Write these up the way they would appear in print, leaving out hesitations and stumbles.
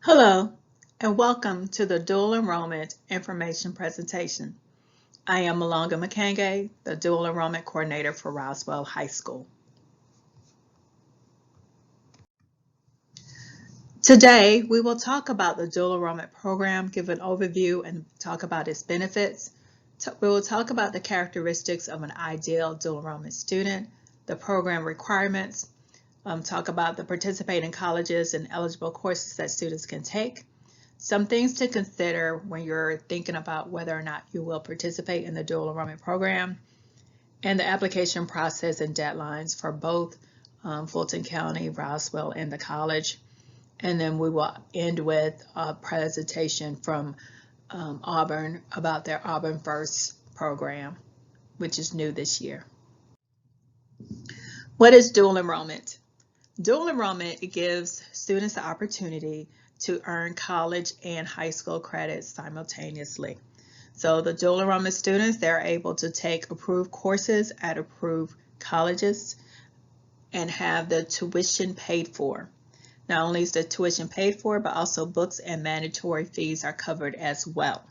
Hello, and welcome to the Dual Enrollment Information Presentation. I am Malonga Makange, the Dual Enrollment Coordinator for Roswell High School. Today, we will talk about the Dual Enrollment Program, give an overview, and talk about its benefits. We will talk about the characteristics of an ideal dual enrollment student, the program requirements, talk about the participating colleges and eligible courses that students can take, some things to consider when you're thinking about whether or not you will participate in the dual enrollment program, and the application process and deadlines for both Fulton County, Roswell, and the college. And then we will end with a presentation from Auburn about their Auburn First program, which is new this year. What is dual enrollment? Dual enrollment gives students the opportunity to earn college and high school credits simultaneously. So the dual enrollment students, they're able to take approved courses at approved colleges and have the tuition paid for. Not only is the tuition paid for, but also books and mandatory fees are covered as well.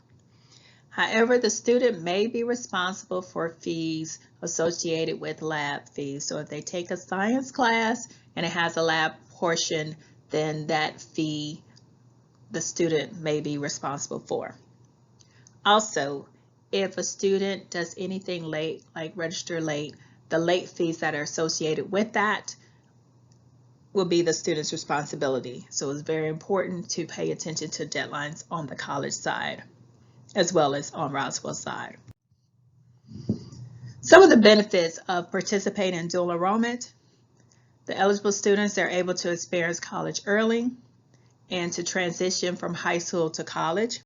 However, the student may be responsible for fees associated with lab fees. So if they take a science class and it has a lab portion, then that fee the student may be responsible for. Also, if a student does anything late, like register late, the late fees that are associated with that will be the student's responsibility. So it's very important to pay attention to deadlines on the college side, as well as on Roswell's side. Some of the benefits of participating in dual enrollment: the eligible students are able to experience college early and to transition from high school to college.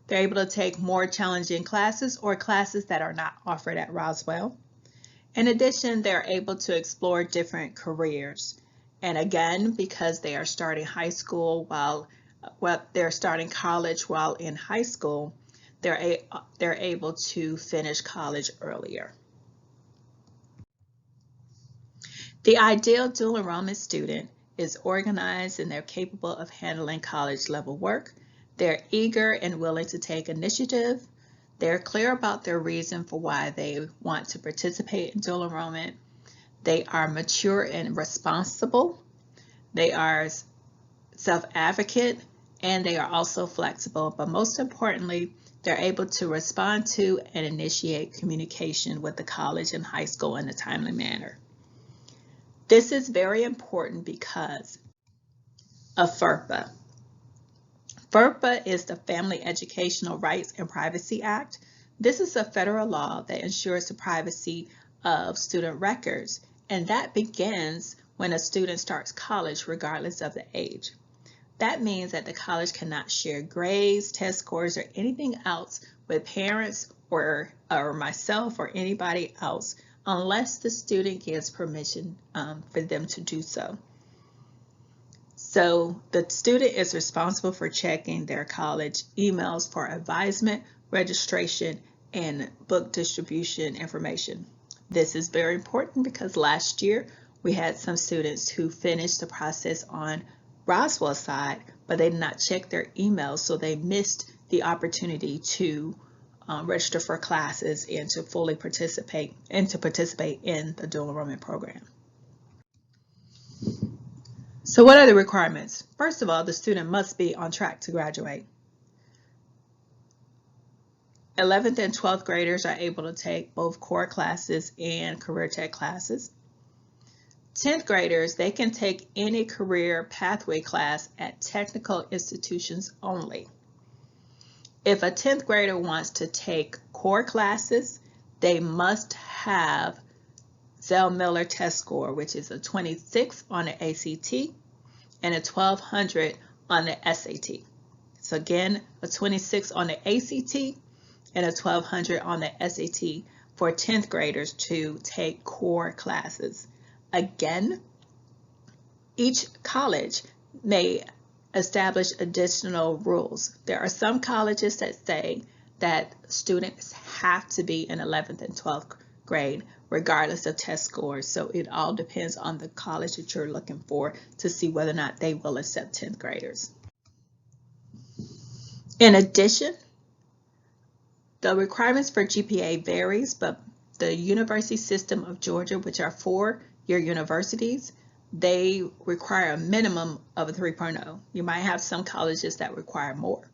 They're able to take more challenging classes or classes that are not offered at Roswell. In addition, they're able to explore different careers. And again, because they are starting high school while they're starting college while in high school, they're able to finish college earlier. The ideal dual enrollment student is organized and they're capable of handling college level work. They're eager and willing to take initiative. They're clear about their reason for why they want to participate in dual enrollment. They are mature and responsible. They are self-advocate, and they are also flexible, but most importantly, they're able to respond to and initiate communication with the college and high school in a timely manner. This is very important because of FERPA. FERPA is the Family Educational Rights and Privacy Act. This is a federal law that ensures the privacy of student records, and that begins when a student starts college regardless of the age. That means that the college cannot share grades, test scores, or anything else with parents or myself or anybody else unless the student gives permission for them to do so. So the student is responsible for checking their college emails for advisement, registration, and book distribution information. This is very important because last year we had some students who finished the process on Roswell's side, but they did not check their emails, so they missed the opportunity to register for classes and to fully participate in the dual enrollment program. So what are the requirements? First of all, the student must be on track to graduate. 11th and 12th graders are able to take both core classes and career tech classes. 10th graders, they can take any career pathway class at technical institutions only. If a 10th grader wants to take core classes, they must have Zell-Miller test score, which is a 26 on the ACT and a 1200 on the SAT. So again, a 26 on the ACT and a 1200 on the SAT for 10th graders to take core classes. Again, each college may establish additional rules. There are some colleges that say that students have to be in 11th and 12th grade regardless of test scores. So it all depends on the college that you're looking for to see whether or not they will accept 10th graders. In addition, the requirements for GPA varies, but the University System of Georgia, which are four-year universities, they require a minimum of a 3.0. You might have some colleges that require more.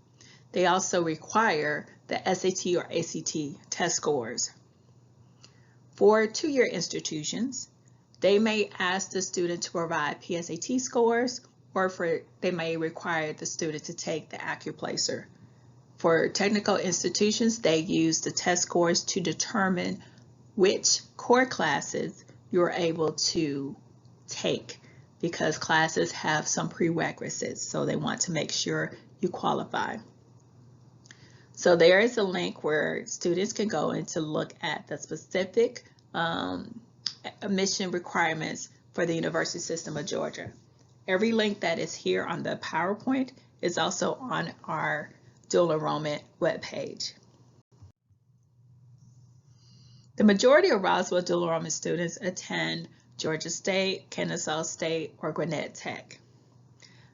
They also require the SAT or ACT test scores. For two-year institutions, they may ask the student to provide PSAT scores, or they may require the student to take the AccuPlacer. For technical institutions, they use the test scores to determine which core classes you're able to take, because classes have some prerequisites, so they want to make sure you qualify. So there is a link where students can go in to look at the specific admission requirements for the University System of Georgia. Every link that is here on the PowerPoint is also on our dual enrollment webpage. The majority of Roswell dual enrollment students attend Georgia State, Kennesaw State, or Gwinnett Tech.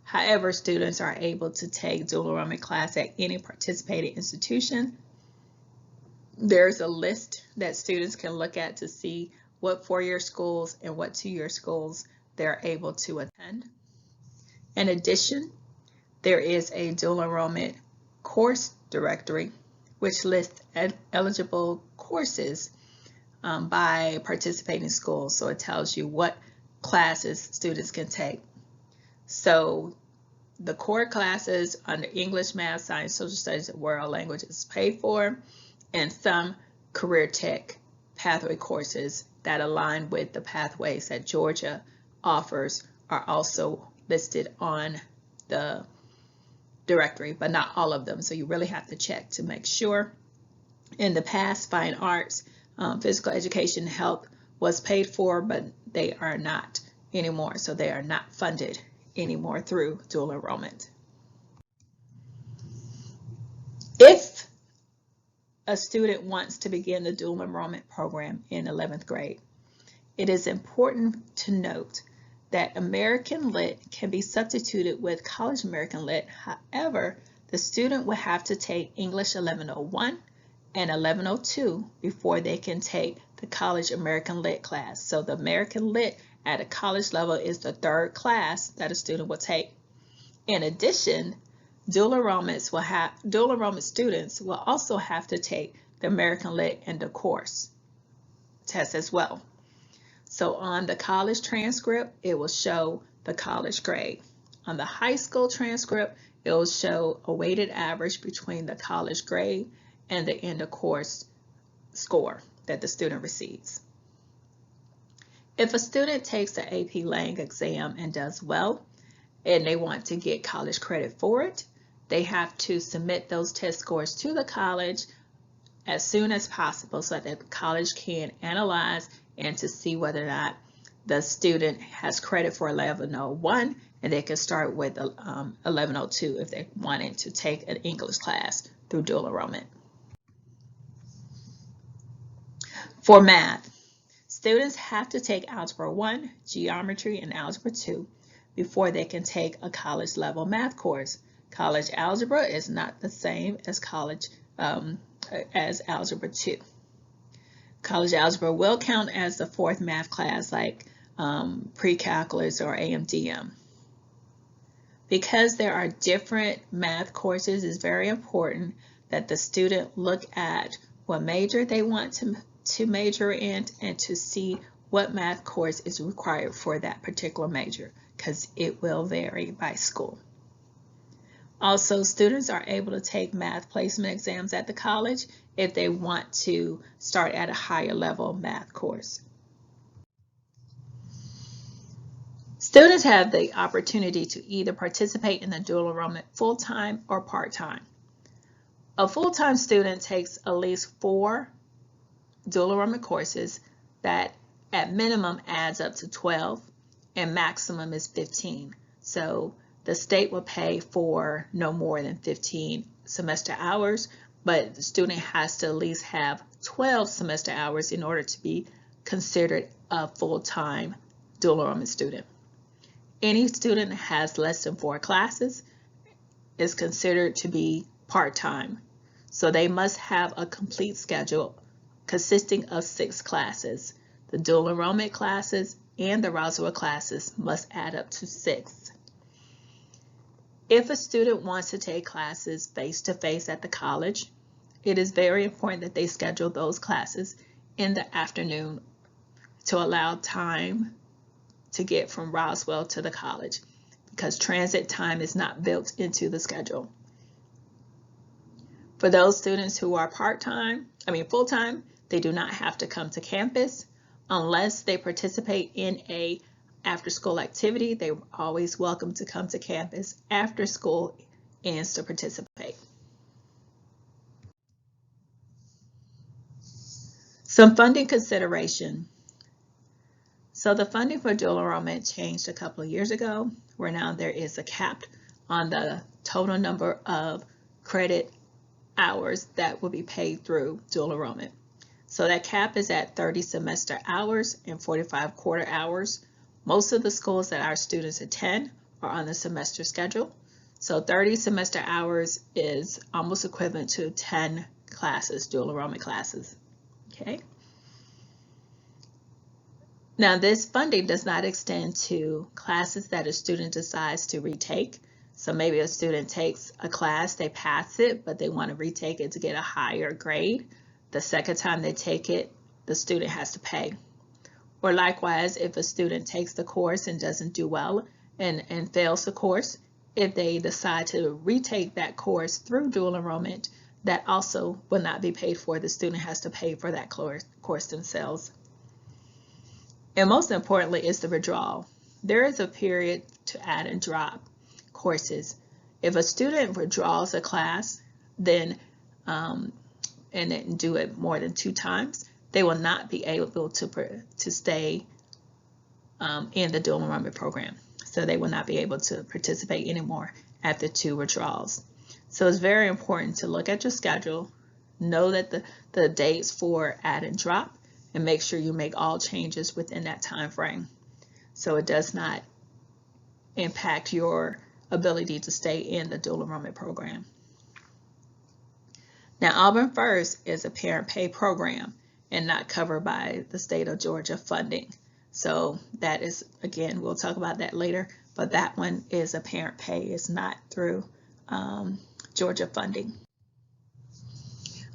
However, students are able to take dual enrollment class at any participating institution. There's a list that students can look at to see what four-year schools and what two-year schools they're able to attend. In addition, there is a dual enrollment course directory, which lists eligible courses by participating schools. So it tells you what classes students can take. So the core classes under English, Math, Science, Social Studies, and World Languages is paid for, and some career tech pathway courses that align with the pathways that Georgia offers are also listed on the directory, but not all of them. So you really have to check to make sure. In the past, fine arts, physical education, health was paid for, but they are not anymore. So they are not funded anymore through dual enrollment. If a student wants to begin the dual enrollment program in 11th grade, it is important to note that American Lit can be substituted with College American Lit. However, the student will have to take English 1101 and 1102 before they can take the College American Lit class. So the American Lit at a college level is the third class that a student will take. In addition, dual enrollment students will also have to take the American Lit and the course test as well. So on the college transcript, it will show the college grade. On the high school transcript, it will show a weighted average between the college grade and the end of course score that the student receives. If a student takes the AP Lang exam and does well, and they want to get college credit for it, they have to submit those test scores to the college as soon as possible so that the college can analyze and to see whether or not the student has credit for 1101, and they can start with 1102 if they wanted to take an English class through dual enrollment. For math, students have to take Algebra 1, Geometry, and Algebra 2 before they can take a college level math course. College Algebra is not the same as Algebra 2. College Algebra will count as the fourth math class like pre-calculus or AMDM. Because there are different math courses, it's very important that the student look at what major they want to major in and to see what math course is required for that particular major, because it will vary by school. Also, students are able to take math placement exams at the college if they want to start at a higher level math course. Students have the opportunity to either participate in the dual enrollment full-time or part-time. A full-time student takes at least 4 dual enrollment courses that at minimum adds up to 12 and maximum is 15. So the state will pay for no more than 15 semester hours, but the student has to at least have 12 semester hours in order to be considered a full-time dual enrollment student. Any student that has less than 4 classes is considered to be part-time. So they must have a complete schedule consisting of 6 classes. The dual enrollment classes and the Roswell classes must add up to 6. If a student wants to take classes face-to-face at the college, it is very important that they schedule those classes in the afternoon to allow time to get from Roswell to the college, because transit time is not built into the schedule. For those students who are full-time, they do not have to come to campus unless they participate in a after-school activity. They're always welcome to come to campus after school ends to participate. Some funding consideration. So the funding for dual enrollment changed a couple of years ago, where now there is a cap on the total number of credit hours that will be paid through dual enrollment. So that cap is at 30 semester hours and 45 quarter hours. Most of the schools that our students attend are on the semester schedule. So 30 semester hours is almost equivalent to 10 classes, dual enrollment classes. Okay. Now this funding does not extend to classes that a student decides to retake. So maybe a student takes a class, they pass it, but they want to retake it to get a higher grade. The second time they take it, the student has to pay. Or likewise, if a student takes the course and doesn't do well and fails the course, if they decide to retake that course through dual enrollment, that also will not be paid for. The student has to pay for that course themselves. And most importantly is the withdrawal. There is a period to add and drop courses. If a student withdraws a class, then and then do it more than 2 times, they will not be able to stay in the dual enrollment program. So they will not be able to participate anymore after 2 withdrawals. So it's very important to look at your schedule, know that the dates for add and drop, and make sure you make all changes within that time frame so it does not impact your ability to stay in the dual enrollment program. Now, Auburn First is a parent pay program and not covered by the state of Georgia funding. So that is, again, we'll talk about that later, but that one is a parent pay. It's not through Georgia funding.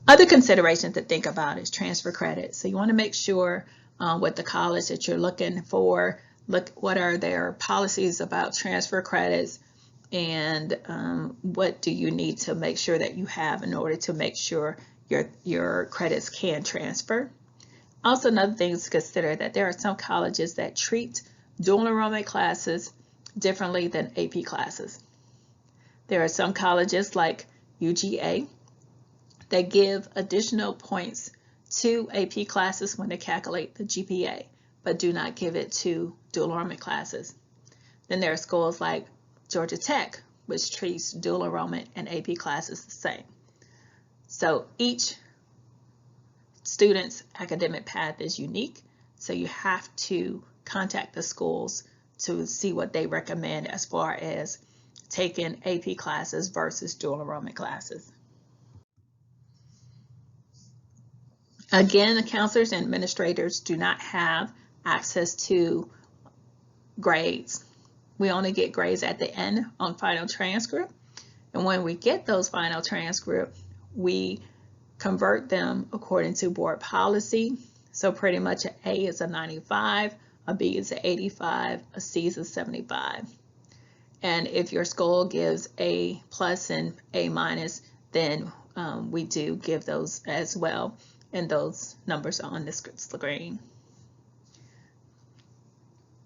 Other considerations to think about is transfer credit. So you want to make sure with the college that you're looking for, look what are their policies about transfer credits, and what do you need to make sure that you have in order to make sure your credits can transfer. Also, another thing is to consider that there are some colleges that treat dual enrollment classes differently than AP classes. There are some colleges like UGA that give additional points to AP classes when they calculate the GPA, but do not give it to dual enrollment classes. Then there are schools like Georgia Tech, which treats dual enrollment and AP classes the same. So each student's academic path is unique, so you have to contact the schools to see what they recommend as far as taking AP classes versus dual enrollment classes. Again, the counselors and administrators do not have access to grades. We only get grades at the end on final transcript. And when we get those final transcripts, we convert them according to board policy. So pretty much an A is a 95, a B is an 85, a C is a 75. And if your school gives A plus and A minus, then we do give those as well. And those numbers are on the screen.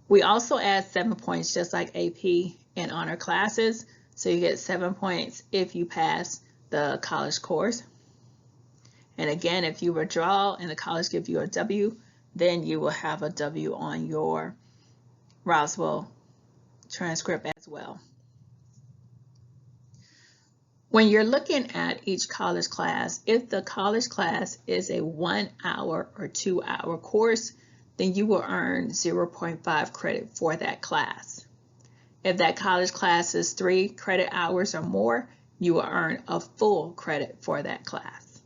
We also add 7 points just like AP and honor classes. So you get 7 points if you pass the college course. And again, if you withdraw and the college gives you a W, then you will have a W on your Roswell transcript as well. When you're looking at each college class, if the college class is a 1 hour or 2 hour course, then you will earn 0.5 credit for that class. If that college class is 3 credit hours or more, you will earn a full credit for that class.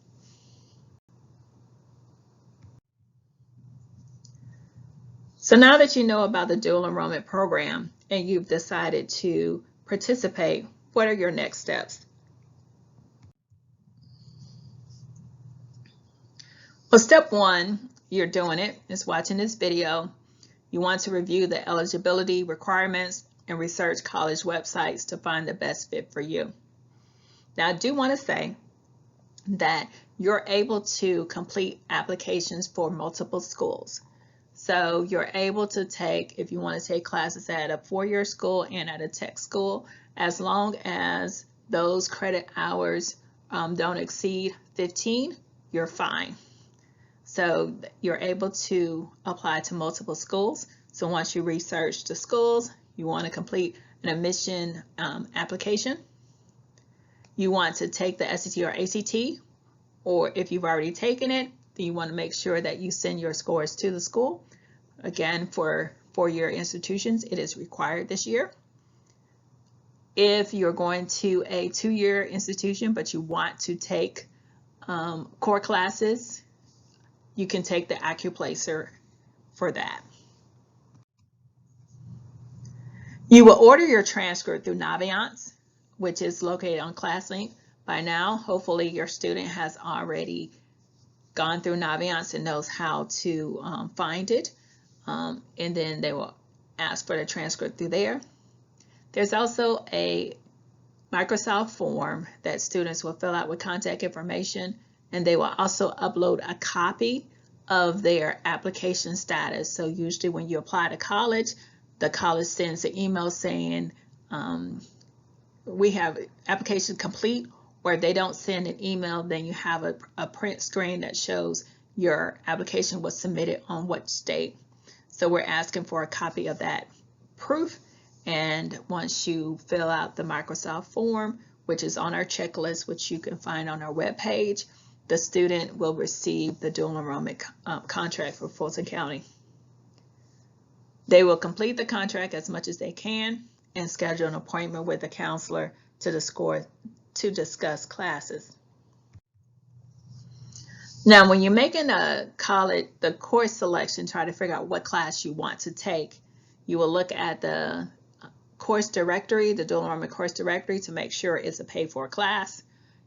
So now that you know about the dual enrollment program and you've decided to participate, what are your next steps? Well, step one, you're doing it, is watching this video. You want to review the eligibility requirements and research college websites to find the best fit for you. Now, I do want to say that you're able to complete applications for multiple schools. So you're able to take, if you want to take classes at a four-year school and at a tech school, as long as those credit hours don't exceed 15, you're fine. So you're able to apply to multiple schools. So once you research the schools, you want to complete an admission application. You want to take the SAT or ACT, or if you've already taken it, then you want to make sure that you send your scores to the school. Again, for four-year institutions, it is required this year. If you're going to a two-year institution, but you want to take core classes, you can take the AccuPlacer for that. You will order your transcript through Naviance, which is located on ClassLink. By now, hopefully your student has already gone through Naviance and knows how to find it. And then they will ask for the transcript through there. There's also a Microsoft form that students will fill out with contact information, and they will also upload a copy of their application status. So usually when you apply to college, the college sends an email saying we have application complete, or if they don't send an email, then you have a print screen that shows your application was submitted on what date. So we're asking for a copy of that proof, and once you fill out the Microsoft form, which is on our checklist, which you can find on our webpage, the student will receive the dual enrollment contract for Fulton County. They will complete the contract as much as they can and schedule an appointment with a counselor to discuss classes. Now, when you're making the course selection, try to figure out what class you want to take, you will look at the course directory, the dual enrollment course directory, to make sure it's a paid-for class.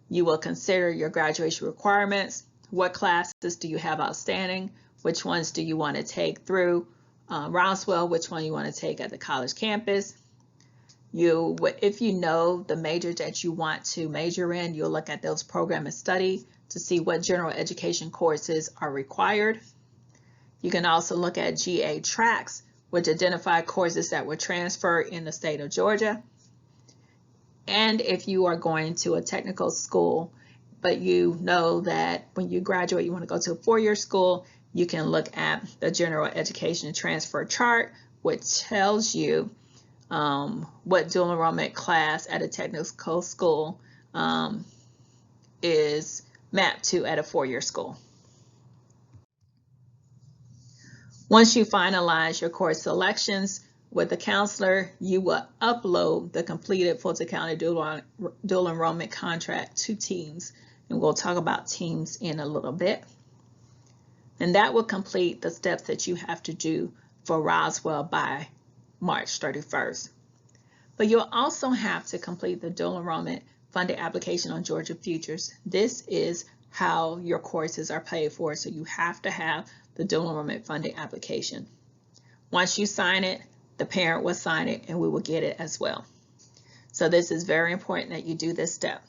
You will consider your graduation requirements. What classes do you have outstanding? Which ones do you want to take through Roswell? Which one you want to take at the college campus? If you know the major that you want to major in, you'll look at those program and study to see what general education courses are required. You can also look at GA tracks, which identify courses that were transferred in the state of Georgia. And if you are going to a technical school, but you know that when you graduate, you want to go to a four-year school, you can look at the general education transfer chart, which tells you what dual enrollment class at a technical school is mapped to at a four-year school. Once you finalize your course selections with the counselor, you will upload the completed Fulton County dual enrollment contract to Teams, and we'll talk about Teams in a little bit. And that will complete the steps that you have to do for Roswell by March 31st. But you'll also have to complete the dual enrollment funded application on Georgia Futures. This is how your courses are paid for, so you have to have the dual enrollment funded application. Once you sign it, the parent will sign it and we will get it as well. So this is very important that you do this step.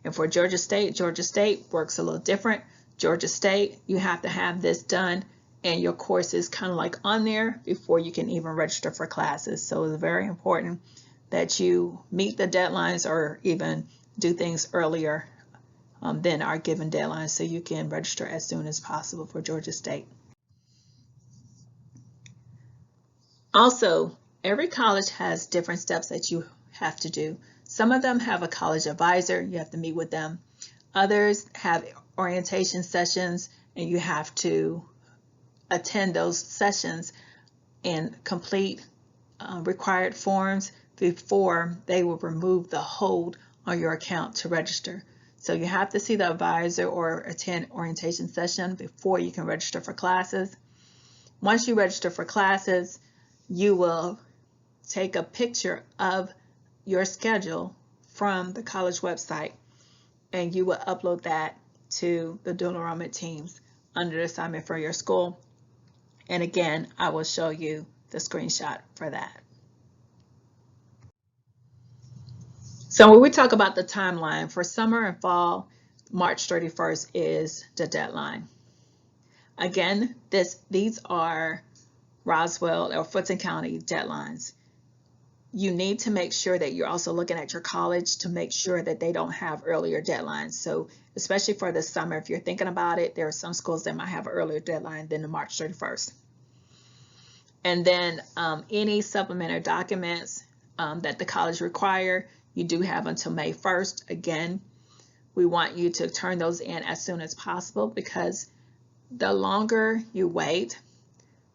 And for Georgia State works a little different. Georgia State, you have to have this done and your course is kind of like on there before you can even register for classes. So it's very important that you meet the deadlines or even do things earlier than our given deadlines so you can register as soon as possible for Georgia State. Also, every college has different steps that you have to do. Some of them have a college advisor, you have to meet with them. Others have orientation sessions and you have to attend those sessions and complete required forms before they will remove the hold on your account to register. So you have to see the advisor or attend orientation session before you can register for classes. Once you register for classes, you will take a picture of your schedule from the college website, and you will upload that to the dual enrollment teams under the assignment for your school. And again, I will show you the screenshot for that. So when we talk about the timeline for summer and fall, March 31st is the deadline. Again, these are Roswell or Fulton County deadlines. You need to make sure that you're also looking at your college to make sure that they don't have earlier deadlines. So especially for the summer, if you're thinking about it, there are some schools that might have an earlier deadline than the March 31st. And then any supplementary documents that the college require, you do have until May 1st. Again, we want you to turn those in as soon as possible, because the longer you wait,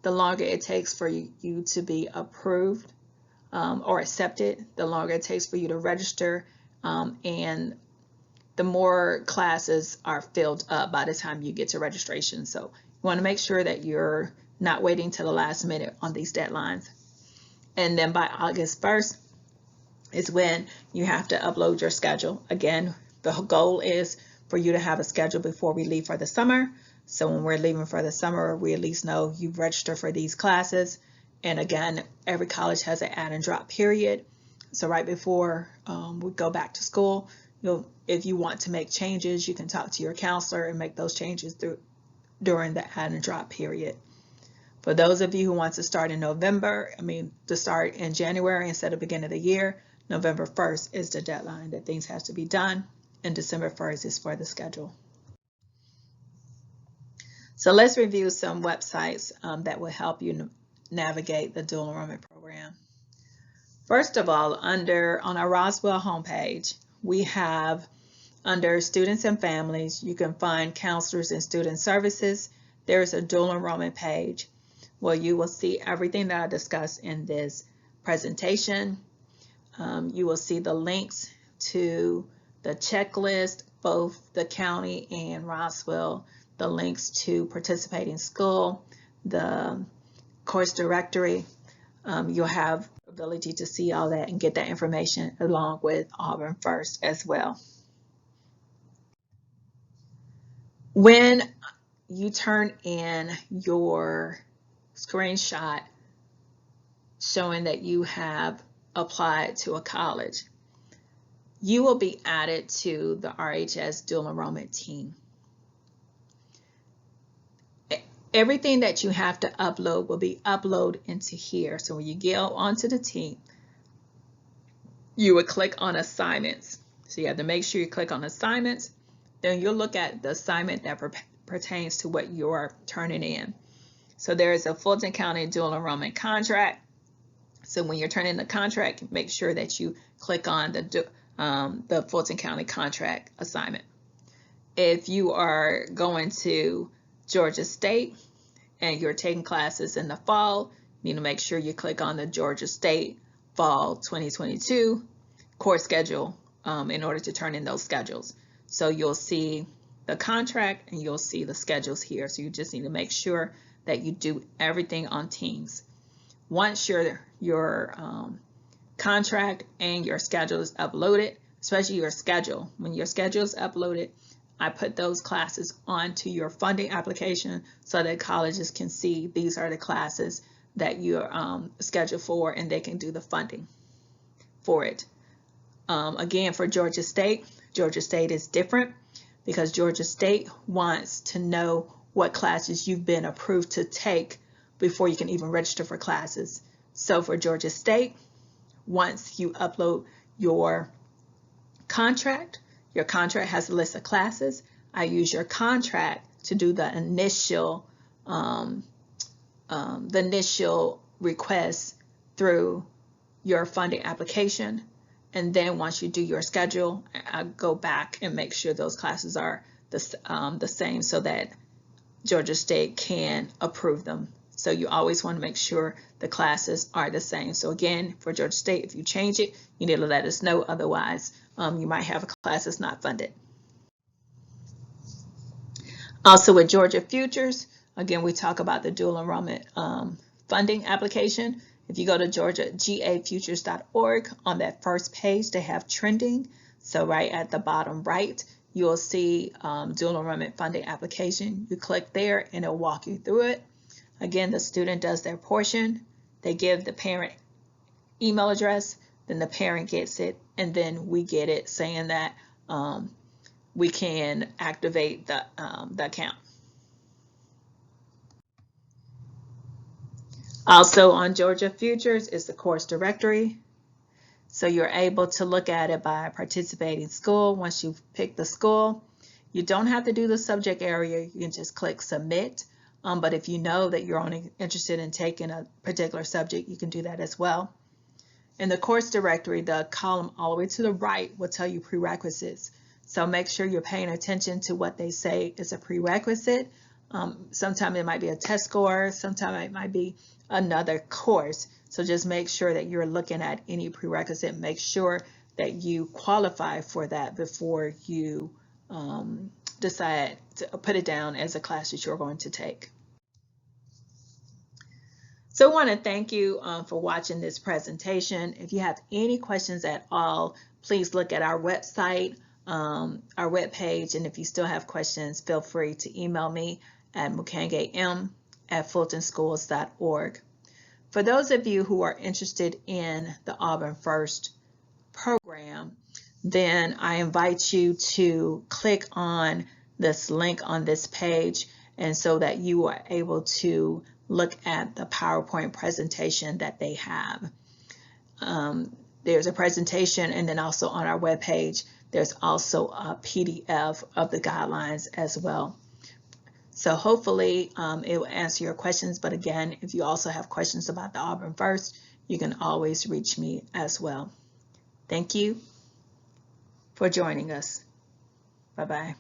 the longer it takes for you to be approved or accepted, the longer it takes for you to register, and the more classes are filled up by the time you get to registration. So you want to make sure that you're not waiting till the last minute on these deadlines. And then by August 1st is when you have to upload your schedule. Again, the goal is for you to have a schedule before we leave for the summer. So when we're leaving for the summer, we at least know you've registered for these classes. And again, every college has an add and drop period. So right before we go back to school, if you want to make changes, you can talk to your counselor and make those changes during the add and drop period. For those of you who want to start in to start in January instead of beginning of the year, November 1st is the deadline that things have to be done, and December 1st is for the schedule. So let's review some websites that will help you navigate the dual enrollment program. First of all, on our Roswell homepage, we have under students and families, you can find counselors and student services. There's a dual enrollment page where you will see everything that I discussed in this presentation. You will see the links to the checklist, both the county and Roswell, the links to participating school, the course directory. You'll have ability to see all that and get that information along with Auburn First as well. When you turn in your screenshot showing that you have applied to a college, you will be added to the RHS dual enrollment team. Everything that you have to upload will be uploaded into here. So when you get onto the team, you would click on assignments. So you have to make sure you click on assignments. Then you'll look at the assignment that pertains to what you are turning in. So there is a Fulton County dual enrollment contract. So when you're turning the contract, make sure that you click on the Fulton County contract assignment. If you are going to Georgia State and you're taking classes in the fall, you need to make sure you click on the Georgia State Fall 2022 course schedule in order to turn in those schedules. So you'll see the contract and you'll see the schedules here. So you just need to make sure that you do everything on Teams. Once your contract and your schedule is uploaded, especially your schedule, when your schedule is uploaded, I put those classes onto your funding application so that colleges can see these are the classes that you're scheduled for, and they can do the funding for it. Again, for Georgia State is different because Georgia State wants to know what classes you've been approved to take before you can even register for classes. So for Georgia State, once you upload your contract has a list of classes. I use your contract to do the initial request through your funding application. And then once you do your schedule, I go back and make sure those classes are the same so that Georgia State can approve them. So you always want to make sure the classes are the same. So again, for Georgia State, if you change it, you need to let us know. Otherwise, you might have a class that's not funded. Also with Georgia Futures, again, we talk about the dual enrollment funding application. If you go to georgiagafutures.org, on that first page, they have trending. So right at the bottom right, you'll see dual enrollment funding application. You click there and it'll walk you through it. Again, the student does their portion. They give the parent email address, then the parent gets it, and then we get it saying that we can activate the account. Also on Georgia Futures is the course directory. So you're able to look at it by participating school. Once you pick the school, you don't have to do the subject area. You can just click submit. But if you know that you're only interested in taking a particular subject, you can do that as well. In the course directory, the column all the way to the right will tell you prerequisites. So make sure you're paying attention to what they say is a prerequisite. Sometimes it might be a test score, sometimes it might be another course. So just make sure that you're looking at any prerequisite. Make sure that you qualify for that before you decide to put it down as a class that you're going to take. So I want to thank you for watching this presentation. If you have any questions at all, please look at our website, our webpage, and if you still have questions, feel free to email me at mukangem@fultonschools.org. For those of you who are interested in the Auburn First program, then I invite you to click on this link on this page, and so that you are able to look at the PowerPoint presentation that they have. There's a presentation, and then also on our webpage, there's also a PDF of the guidelines as well. So hopefully it will answer your questions. But again, if you also have questions about the Auburn First, you can always reach me as well. Thank you for joining us. Bye-bye.